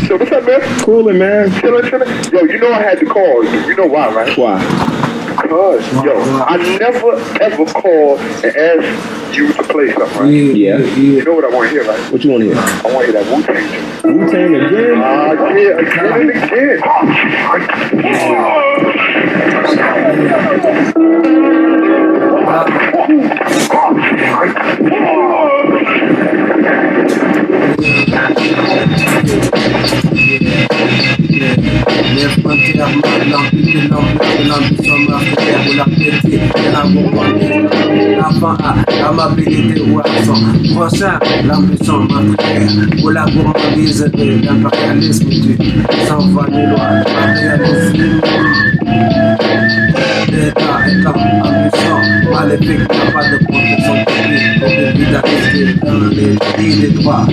Yo, what's up, man? Coolin', man. Chillin'. Yo, you know I had to call you. You know why, right? Why? Because, yo, I never ever called and asked you to play something, right? Yeah. You know what I want to hear, right? What you want to hear? I want to hear that Wu-Tang. Wu-Tang again? Yeah, again and again. Les frontières l'amplitude, l'ambition meurtrière ou la piété, la bonté, l'amabilité ou absent. Prochain, l'ambition meurtrière ou la gourmandise de l'impérialisme du sans-foi ni loi, l'impérialisme. L'État étant ambition, maléfique, n'a pas de protection publique pour éviter dans les pays des droits.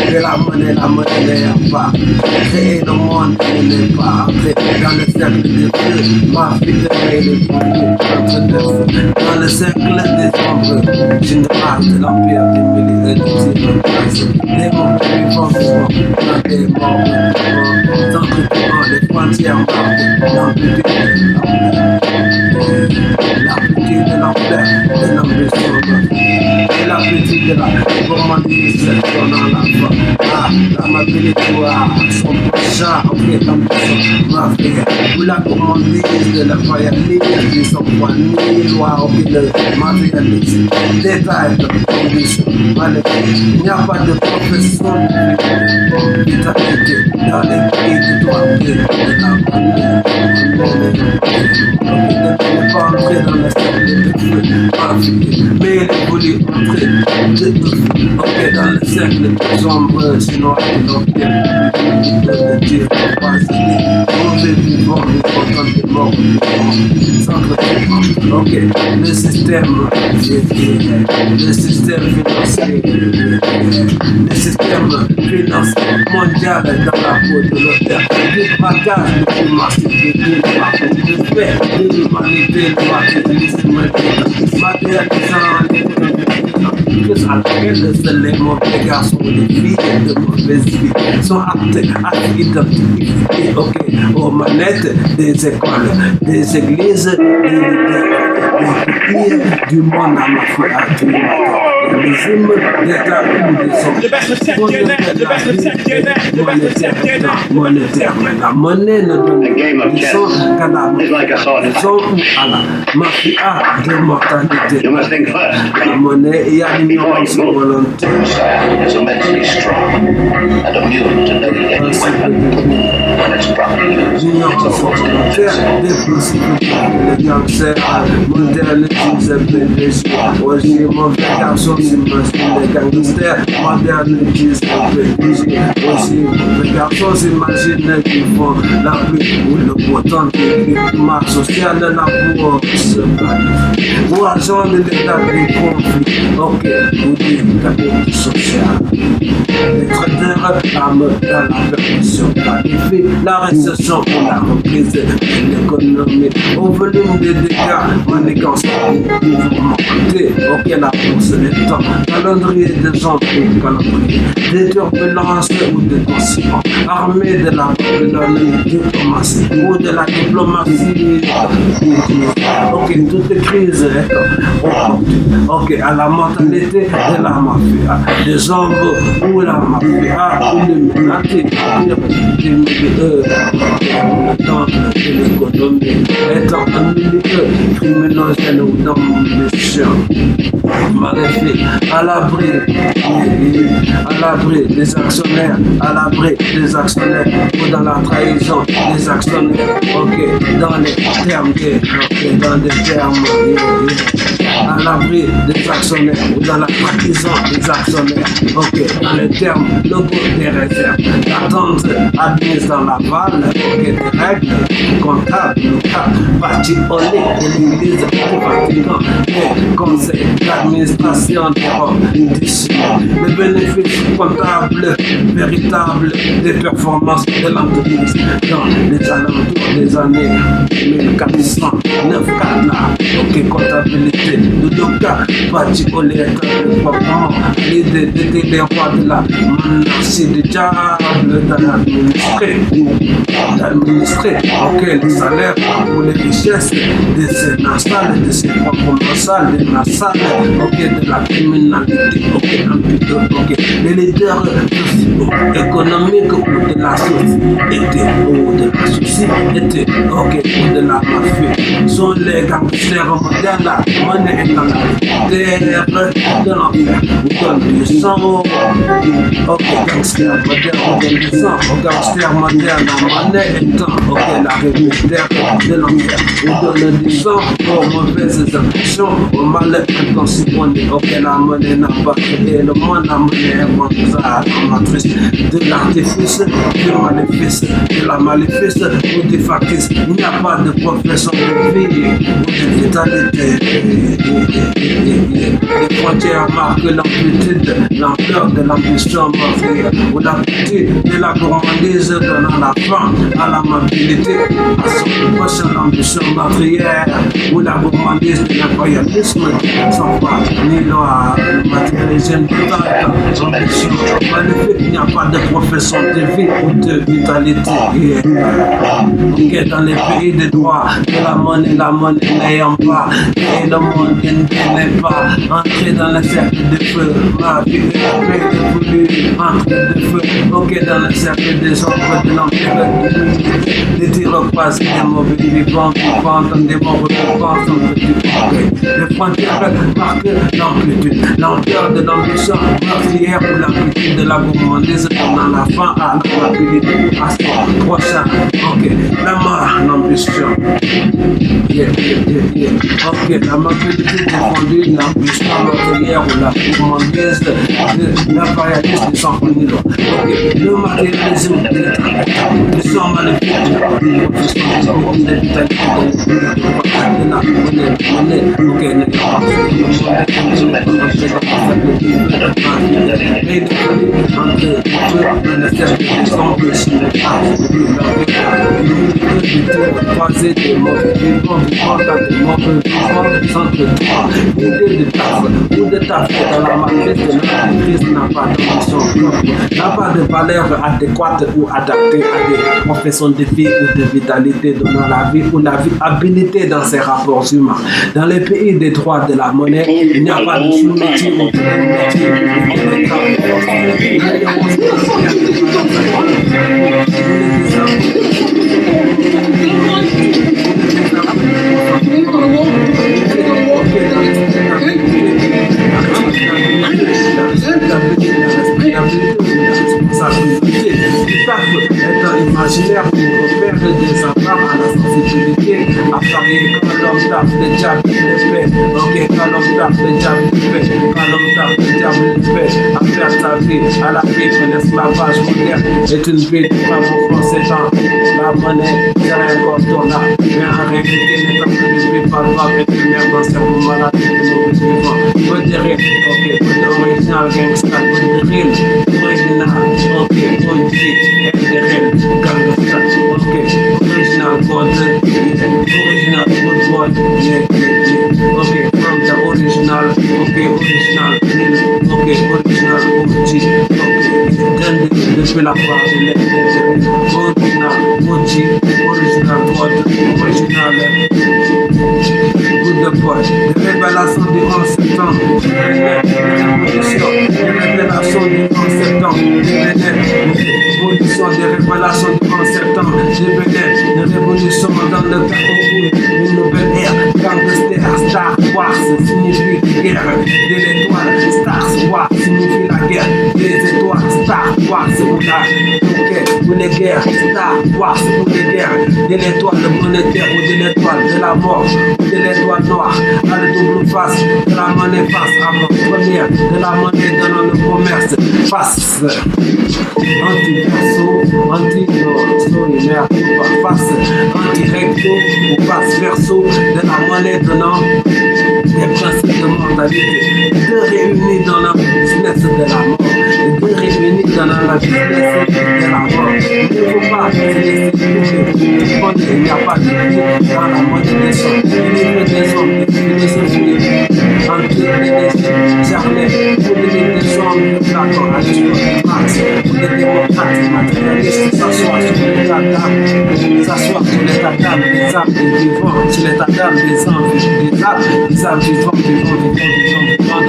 Et la monnaie n'est pas. Créer le monde, il n'est pas entré dans le cercle des feux. Ma fille de le entre deux feux. Dans le cercle des ombres, général de l'empire des milliers de types. Des mondes vivants, dans des mondes, sans traitement des frontières marquées, l'amplitude de l'ampleur, de l'ambition, et l'amplitude de la gourmandise donnant la foi. L'amabilité son prochain, ok, l'ambition, ma frère, ou la gourmandise de la royalité, son foi, ni loi, ok, le matérialisme, détail de l'ambition, maléfique. Il n'y a pas de profession d'utilité dans les pays de droit de la monnaie. Ne pas entrer dans le cercle de feu, mais il voulait entrer dans le cercle des ombres, sinon il n'obtient de dire pas mauvais vivant, mais content des morts, sans traitement. Ok, le système financier, le système financier mondial dans la peau de l'auteur, du braquage, du massif, du fait, de l'humanité, matérialisant à laquelle seuls les mauvais garçons ou les filles de mauvaise vie sont aptes à s'identifier aux manettes des écoles, des églises, des pays du monde à ma foi, les hymnes d'État ou des monétaire, mais la monnaie ne donne son qu'à la maison ou à la mafia de mortalité. La monnaie et à l'ignorance volontaire. Is immensely strong and immune to any weapon when it's properly used. L'ignorance volontaire des possibilités. Les gangsters modernes utilisent PDG. Aussi, mauvais garçons s'imaginent les gangsters modernes utilisent PDG. Aussi, les garçons s'imaginent qu'ils font la pluie ou le potent climat social de la bourse. Ou agent de l'état des conflits. Ok, ou des capacités sociales. Les traders arment dans la permission, planifient la récession ou la reprise de l'économie. Au volume des dégâts, manigance, mouvement. Ok, la bourse est temps. Calendrier des gens pour calendrier. Des turbulences ou des tensions. Armée de la diplomatie ou de la diplomatie. Ok, toutes les crises ok, à la mentalité de la mafia, des hommes ou la mafia, ou l'humanité, le temple de l'économie, étant un milieu criminogène ou d'ambition, maléfique, à l'abri des actionnaires, à l'abri des actionnaires, ou dans la trahison des actionnaires, ok, dans les termes, dans des termes, à l'abri des actionnaires ou dans la trahison des actionnaires, ok, dans les termes locaux des réserves, l'attente admise dans la balle, ok, des règles comptables, locales, bâtiment de l'église du Vatican, et conseil d'administration les bénéfices comptables véritables des performances de l'entreprise dans les alentours des années 1400, 9 là, ok, comptabilité de l'Oka, Pati Olé, proprement, l'idée d'aider les rois de la monarchie du diable, d'administrer, ok, le salaire pour les richesses de ses nassales, de ses propres massales, des massales, ok, de la criminalité, ok, ok, les leaders économiques ou de la société, ou de la société, ok, ou de la mafia, sont les gangsters modernes, la monnaie est dans la terre de l'enfer, vous donne du sang, ok, gangster moderne, vous donne du sang, gangster moderne, la monnaie est dans, ok, la république de l'enfer, vous donne du sang aux mauvaises actions, au mal intentionné, ok, la monnaie n'a pas créé le monde, la monnaie est matrice de l'artifice, du maléfice, de la maléfice ou des factices. Il n'y a pas de profession de vie ou de vitalité. Les frontières marquent l'amplitude, l'ampleur de l'ambition meurtrière ou l'aptitude de la gourmandise donnant la fin à l'amabilité, à son prochaine ambition meurtrière ou la gourmandise de l'impérialisme sans foi ni loi, le matérialisme de temps, ambition maléfique. Il n'y a pas de profession de vie ou de vitalité. Ok, dans les pays de droit, de la monnaie n'ayant pas, et le monde n'est pas entré dans le cercle de feu. Ma vie est voulu entrer de feu. Ok, dans le cercle des ombres de l'empire, des tirs croisés, des mauvais vivants, dans des morts vivants, sans petit progrès. Les frontières marquent l'amplitude, l'ampleur de l'ambition meurtrière ou l'amplitude de la gourmandise donnant la fin à l'amabilité, à son prochain. Ok, la mort, l'ambition. Ok, l'amabilité défendue, l'ambition meurtrière ou la gourmandise de l'impérialisme sans foi ni loi. Ok, le matérialisme de l'ambition maléfique, croisé des mauvais vivants, des mauvais vivants, sans que toi, l'idée de taffe ou de taffe dans la matrice de l'entreprise n'a pas d'ambition propre, n'a pas de valeur adéquate ou adaptée à des professions de vie ou de vitalité donnant la vie ou la viabilité dans ses rapports humains. Dans les pays des droits de la monnaie, il n'y a pas de sous-métier ou de métier ou de travail. Imaginaire pour faire des affaires à la sensibilité, à parier quand l'homme tape le diable le fait, ok, quand l'homme tape le diable le fait, quand l'homme tape le diable le fait, à faire sa vie à la vie de l'esclavage moderne est une vie de travaux français dans la monnaie, c'est un corps là, mais en réalité n'est pas que de vie par voie vétérinaire dans ce moment là, c'est de mauvais vivants. Modéré, ok, original gangsta, modéré, original, ok, original, gangsta, ok, original god, original good boy, ok, from the original, ok, original, ok, original OG, ok, grande depuis la part de l'intérieur, original OG, original god, original good boy, les révélations du 11 septembre, les révélations du 11 septembre, l'évolution des révélations du 11 septembre, les révolutions dans le Cameroun, une nouvelle ère, gangster, Star Wars signifie guerre, de l'étoile, Star Wars signifie la guerre, des étoiles, Star Wars pour la pour les guerres, Star Wars pour les guerres, de l'étoile monétaire ou de l'étoile de la mort, ou de l'étoile noire, à la double face, de la monnaie face à la première, de la monnaie dans le commerce, face, anti-verso, anti-solidaire, face, anti-recto ou face verso, de la monnaie donnant des principes de mortalité, deux réunis dans la business de la mort, et deux réunis dans la business de la mort. Il ne faut pas se laisser il n'y a pas de vie dans la monnaie des hommes. Il y a des hommes qui se table, s'asseoir sur l'état d'âme des âmes des vivants, sur l'état d'âme des âmes des âmes vivants, de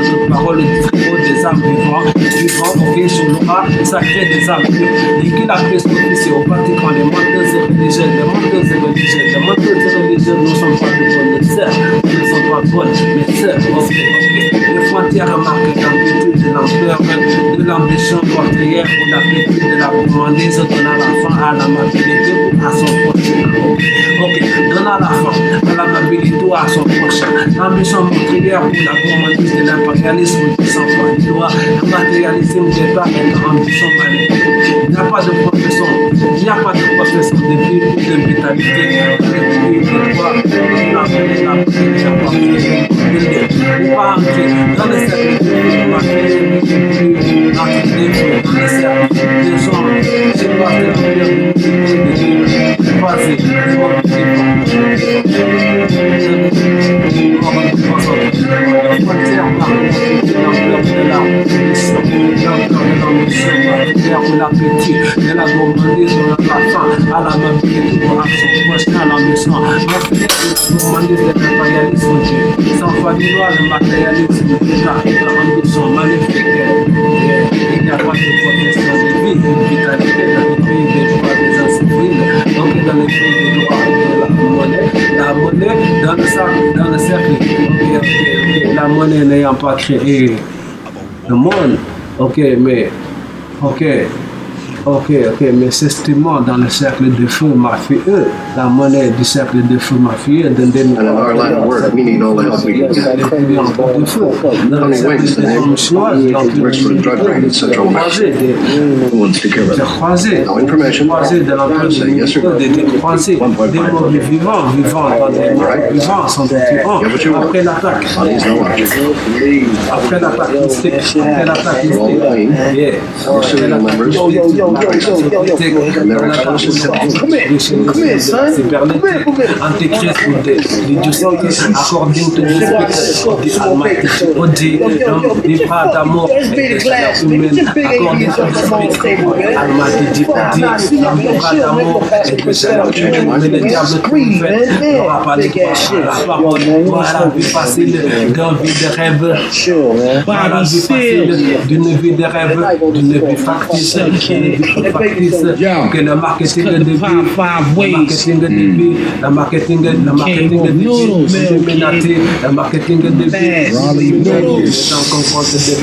toute parole du frérot des âmes vivants, ok, sur l'aura sacré des âmes pures, et qu'il a fait son officier au Vatican, les menteuses et religieuses, nous ne sommes pas de bonnes sœurs, nous ne sommes pas bonnes, mais sœurs, ok. Les frontières marquent l'amplitude de l'ampleur de l'ambition portière pour l'appétit de la gourmandise, donnant la fin à l'amabilité ou à son prochain. Ok, donnant la fin à l'amabilité ou à son prochain. L'ambition meurtrière pour la gourmandise de l'impérialisme qui s'envoie du doigt, le matérialisme d'État et l'ambition maléfique. Il n'y a pas de profession, de vie ou de vitalité, de droit, pas entrer dans les cercles de ma fille, dans les cercles des gens, je passe de l'empire de Dieu, je passe de l'empire de l'appétit, de la gourmandise, de la faim, à la mobilité pour son prochain à l'ambition. La gourmandise de l'impérialisme, sans foi du noir, le matérialisme, l'ambition maléfique. Il n'y a pas de profession de vie, une vitalité dans les pays des droits des gens civils, donc dans les pays des droits de la monnaie dans le cercle. Ok, la monnaie n'ayant pas créé le monde, mais s'estimant dans le cercle de feu mafieux, la monnaie du cercle de feu mafieux, And in our line of work, we need all the help we can get. Tony Wiggs, the name, works for the drug ring in Central America. Who wants to care about that? No information. Say yes or no. Des morts vivants dans des morts vivants sont tuants. Après l'attaque. Après l'attaque mystique. Antichrist according to the Almighty, the part d'amour humaine, according to the Spirit Almighty, le diable n'aura pas de la parole, voilà, vie facile d'une vie de rêve, voilà, vie facile d'une vie de rêve, d'une vie factice, que le marketing de début, le marketing de Illuminati, le marketing de début,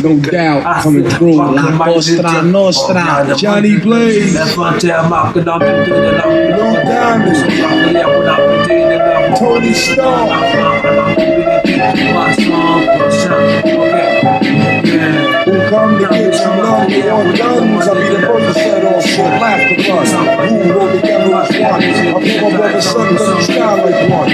no doubt, coming through. Nostra, Nostra, Johnny Blaze. Les frontières marquent l'amplitude de Tony Stark. Who come to get some love on guns? I'll be the first to set off shit. Laugh the bus. Who roll together as one? I think my brother's son doesn't style like one.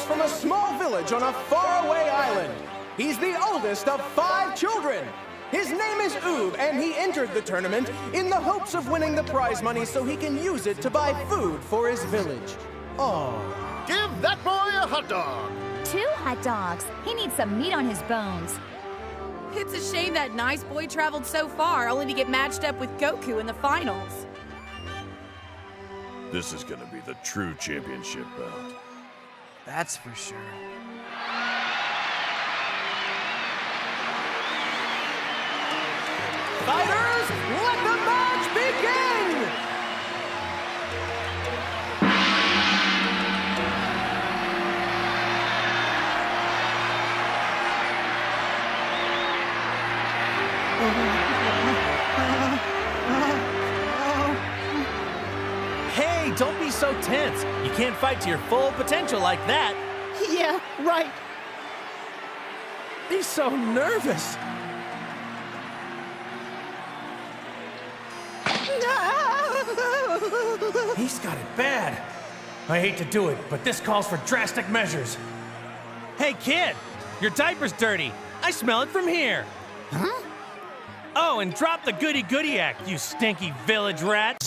from a small village on a faraway island. He's the oldest of 5 children. His name is Oob, and he entered the tournament in the hopes of winning the prize money so he can use it to buy food for his village. Oh. Give that boy a hot dog! 2 hot dogs. He needs some meat on his bones. It's a shame that nice boy traveled so far only to get matched up with Goku in the finals. This is gonna be the true championship bout. That's for sure. Fighters, let the match begin! Hey, don't be so tense. You can't fight to your full potential like that. Yeah, right. He's so nervous. He's got it bad. I hate to do it, but this calls for drastic measures. Hey, kid, your diaper's dirty. I smell it from here. Huh? Oh, and drop the goody-goody act, you stinky village rat.